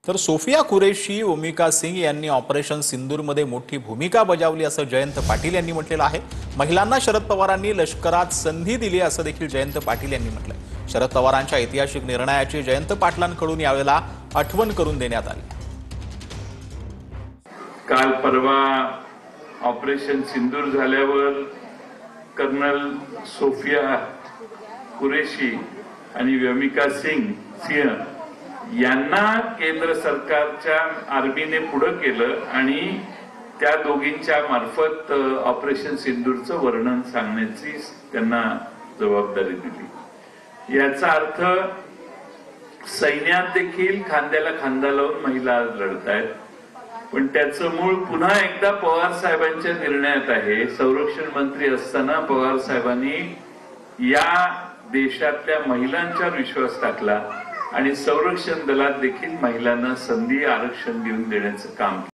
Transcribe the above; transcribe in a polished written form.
तर सोफिया कुरेशी, ओमिका सिंग यांनी ऑपरेशन सिंदूरमध्ये मोठी भूमिका बजावली असं जयंत पाटील यांनी म्हटलेलं आहे। महिलांना शरद पवारांनी लष्करात संधी दिली असं देखील जयंत पाटील यांनी म्हटलंय। शरद पवारांच्या ऐतिहासिक निर्णयाची जयंत पाटलांकडून यावेळेला आठवण करून देण्यात आली। काल परवा ऑपरेशन सिंदूर झाल्यावर कर्नल सोफिया कुरेशी आणि ओमिका सिंग यांना केंद्र सरकारच्या आर्मीने पुढे केलं आणि त्या दोघींच्या मार्फत ऑपरेशन सिंदूरचं वर्णन सांगण्याची त्यांना जबाबदारी दिली। याचा अर्थ सैन्यात देखील खांद्याला खांदा लावून महिला आज लढतायत, पण त्याचं मूळ पुन्हा एकदा पवार साहेबांच्या निर्णयात आहे। संरक्षण मंत्री असताना पवार साहेबांनी या देशातल्या महिलांच्यावर विश्वास टाकला आणि संरक्षण दलात देखील महिलांना संधी आरक्षण देऊन देण्याचं काम केलं।